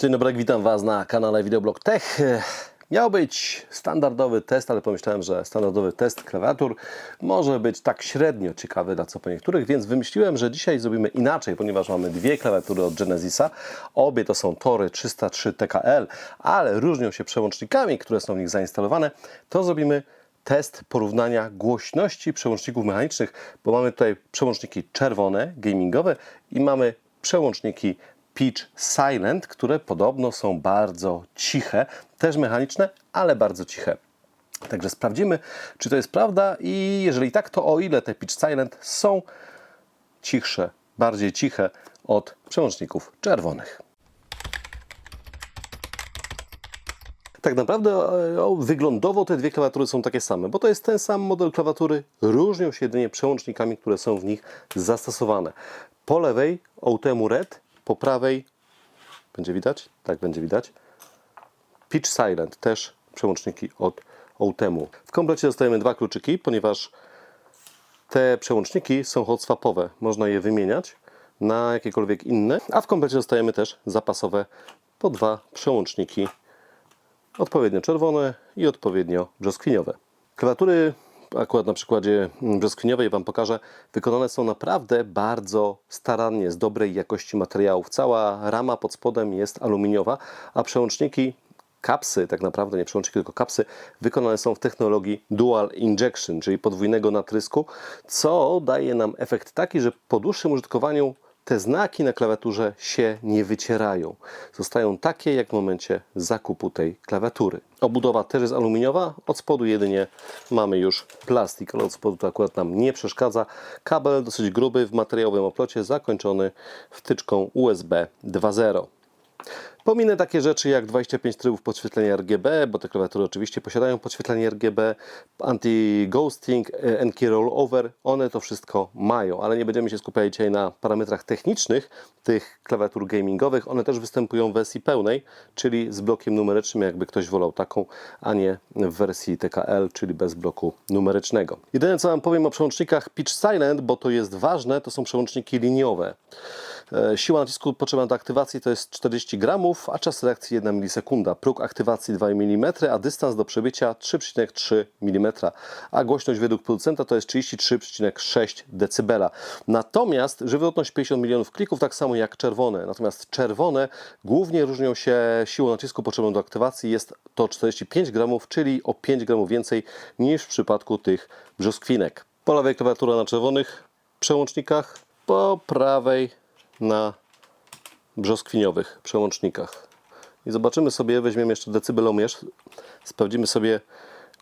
Dzień dobry, witam Was na kanale Videoblog Tech. Miał być standardowy test, ale pomyślałem, że standardowy test klawiatur może być tak średnio ciekawy dla co po niektórych, więc wymyśliłem, że dzisiaj zrobimy inaczej, ponieważ mamy dwie klawiatury od Genesisa. Obie to są Tory 303 TKL, ale różnią się przełącznikami, które są w nich zainstalowane. To zrobimy test porównania głośności przełączników mechanicznych, bo mamy tutaj przełączniki czerwone, gamingowe i mamy przełączniki Pitch Silent, które podobno są bardzo ciche, też mechaniczne, ale bardzo ciche. Także sprawdzimy, czy to jest prawda i jeżeli tak, to o ile te Pitch Silent są cichsze, bardziej ciche od przełączników czerwonych. Tak naprawdę wyglądowo te dwie klawiatury są takie same, bo to jest ten sam model klawiatury, różnią się jedynie przełącznikami, które są w nich zastosowane. Po lewej Outemu Red, po prawej, będzie widać? Tak, będzie widać. Pitch Silent, też przełączniki od Outemu. W komplecie dostajemy dwa kluczyki, ponieważ te przełączniki są hot swapowe. Można je wymieniać na jakiekolwiek inne, a w komplecie dostajemy też zapasowe po dwa przełączniki, odpowiednio czerwone i odpowiednio brzoskwiniowe. Klawiatury, akurat na przykładzie brzoskwiniowej Wam pokażę, wykonane są naprawdę bardzo starannie, z dobrej jakości materiałów. Cała rama pod spodem jest aluminiowa, a przełączniki, kapsy, tak naprawdę nie przełączniki, tylko kapsy, wykonane są w technologii Dual Injection, czyli podwójnego natrysku, co daje nam efekt taki, że po dłuższym użytkowaniu te znaki na klawiaturze się nie wycierają. Zostają takie jak w momencie zakupu tej klawiatury. Obudowa też jest aluminiowa, od spodu jedynie mamy już plastik, ale od spodu to akurat nam nie przeszkadza. Kabel dosyć gruby w materiałowym oplocie, zakończony wtyczką USB 2.0. Pominę takie rzeczy jak 25 trybów podświetlenia RGB, bo te klawiatury oczywiście posiadają podświetlenie RGB, anti-ghosting, NK rollover, one to wszystko mają, ale nie będziemy się skupiać dzisiaj na parametrach technicznych tych klawiatur gamingowych. One też występują w wersji pełnej, czyli z blokiem numerycznym, jakby ktoś wolał taką, a nie w wersji TKL, czyli bez bloku numerycznego. Jedyne co Wam powiem o przełącznikach Pitch Silent, bo to jest ważne, to są przełączniki liniowe. Siła nacisku potrzebna do aktywacji to jest 40 gramów, a czas reakcji 1 milisekunda. Próg aktywacji 2 mm, a dystans do przebycia 3,3 mm. A głośność według producenta to jest 33,6 dB. Natomiast żywotność 50 milionów klików, tak samo jak czerwone. Natomiast czerwone głównie różnią się siłą nacisku potrzebną do aktywacji. Jest to 45 gramów, czyli o 5 gramów więcej niż w przypadku tych brzoskwinek. Po lewej klawiatura na czerwonych przełącznikach, po prawej na brzoskwiniowych przełącznikach. I zobaczymy sobie, weźmiemy jeszcze decybelomierz, sprawdzimy sobie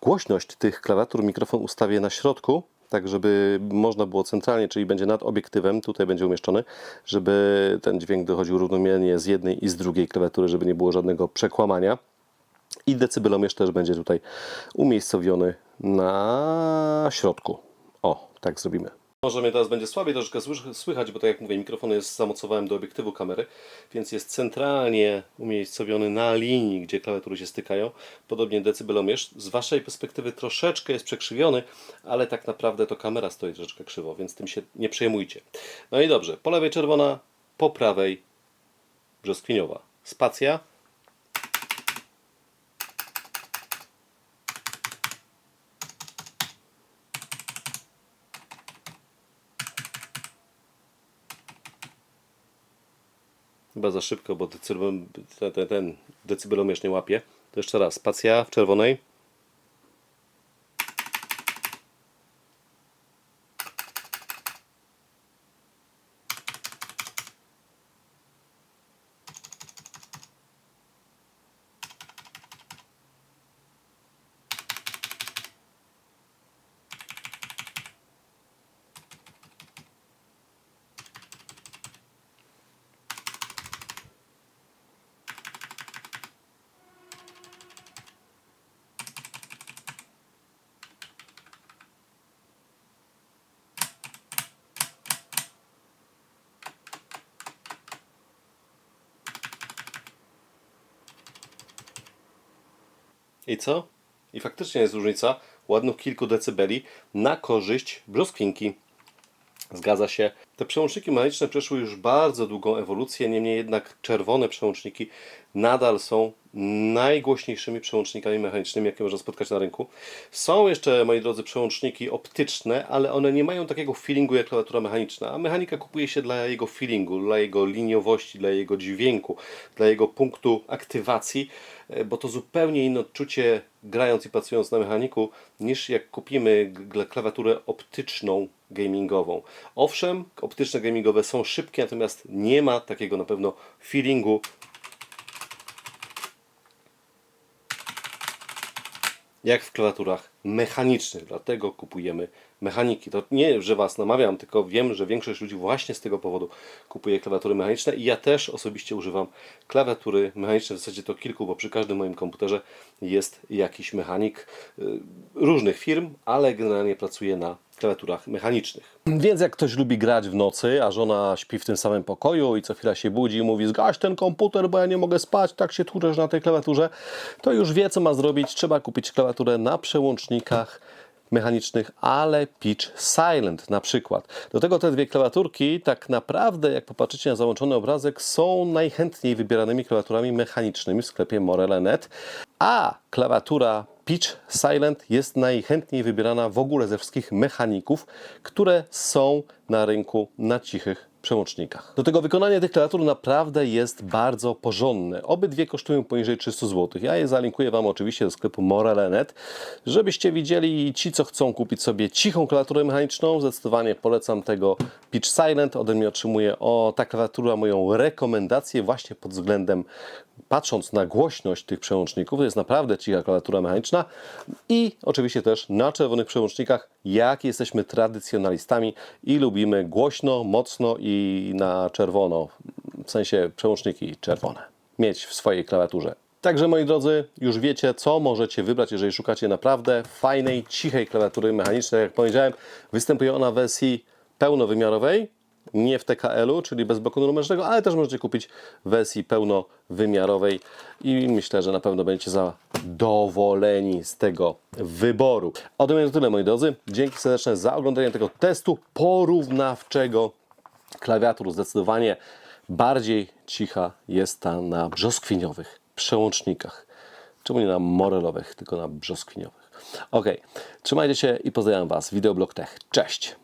głośność tych klawiatur. Mikrofon ustawię na środku, tak żeby można było centralnie, czyli będzie nad obiektywem, tutaj będzie umieszczony, żeby ten dźwięk dochodził równomiernie z jednej i z drugiej klawiatury, żeby nie było żadnego przekłamania. I decybelomierz też będzie tutaj umiejscowiony na środku. O, tak zrobimy. Może mnie teraz będzie słabiej troszeczkę słychać, bo tak jak mówię, mikrofon jest zamocowałem do obiektywu kamery, więc jest centralnie umiejscowiony na linii, gdzie klawiatury się stykają. Podobnie decybelomierz. Z Waszej perspektywy troszeczkę jest przekrzywiony, ale tak naprawdę to kamera stoi troszeczkę krzywo, więc tym się nie przejmujcie. No i dobrze, po lewej czerwona, po prawej brzoskwiniowa. Spacja. Chyba za szybko, bo ten decybelomierz nie łapie. To jeszcze raz, spacja w czerwonej. I co? I faktycznie jest różnica ładnych kilku decybeli na korzyść brzoskwinki. Zgadza się. Te przełączniki mechaniczne przeszły już bardzo długą ewolucję, niemniej jednak czerwone przełączniki nadal są najgłośniejszymi przełącznikami mechanicznymi, jakie można spotkać na rynku. Są jeszcze, moi drodzy, przełączniki optyczne, ale one nie mają takiego feelingu jak klawiatura mechaniczna. A mechanika kupuje się dla jego feelingu, dla jego liniowości, dla jego dźwięku, dla jego punktu aktywacji, bo to zupełnie inne odczucie grając i pracując na mechaniku, niż jak kupimy klawiaturę optyczną gamingową. Owszem, optyczne gamingowe są szybkie, natomiast nie ma takiego na pewno feelingu jak w klawiaturach mechanicznych, dlatego kupujemy mechaniki. To nie, że Was namawiam, tylko wiem, że większość ludzi właśnie z tego powodu kupuje klawiatury mechaniczne i ja też osobiście używam klawiatury mechaniczne, w zasadzie to kilku, bo przy każdym moim komputerze jest jakiś mechanik różnych firm, ale generalnie pracuję na klawiaturach mechanicznych. Więc jak ktoś lubi grać w nocy, a żona śpi w tym samym pokoju i co chwila się budzi i mówi: zgaś ten komputer, bo ja nie mogę spać, tak się tłuczesz na tej klawiaturze, to już wie, co ma zrobić. Trzeba kupić klawiaturę na przełącznikach mechanicznych, ale pitch silent na przykład. Do tego te dwie klawiaturki tak naprawdę, jak popatrzycie na załączony obrazek, są najchętniej wybieranymi klawiaturami mechanicznymi w sklepie Morele.net, a klawiatura pitch silent jest najchętniej wybierana w ogóle ze wszystkich mechaników, które są na rynku na cichych przełącznikach. Do tego wykonanie tych klawiatur naprawdę jest bardzo porządne. Obydwie kosztują poniżej 300 zł. Ja je zalinkuję Wam oczywiście do sklepu Morele.net, żebyście widzieli, ci co chcą kupić sobie cichą klawiaturę mechaniczną, zdecydowanie polecam tego pitch silent. Ode mnie otrzymuje ta klawiatura moją rekomendację właśnie pod względem, patrząc na głośność tych przełączników, to jest naprawdę cicha klawiatura mechaniczna i oczywiście też na czerwonych przełącznikach, jak jesteśmy tradycjonalistami i lubimy głośno, mocno i na czerwono, w sensie przełączniki czerwone, mieć w swojej klawiaturze. Także moi drodzy, już wiecie, co możecie wybrać, jeżeli szukacie naprawdę fajnej, cichej klawiatury mechanicznej. Jak powiedziałem, występuje ona w wersji pełnowymiarowej, nie w TKL-u, czyli bez bloku numerycznego, ale też możecie kupić w wersji pełnowymiarowej i myślę, że na pewno będziecie zadowoleni z tego wyboru. Ode mnie to tyle, moi drodzy. Dzięki serdeczne za oglądanie tego testu porównawczego klawiatur. Zdecydowanie bardziej cicha jest ta na brzoskwiniowych przełącznikach. Czemu nie na morelowych, tylko na brzoskwiniowych. Ok, trzymajcie się i pozdrawiam Was. Wideoblog Tech. Cześć!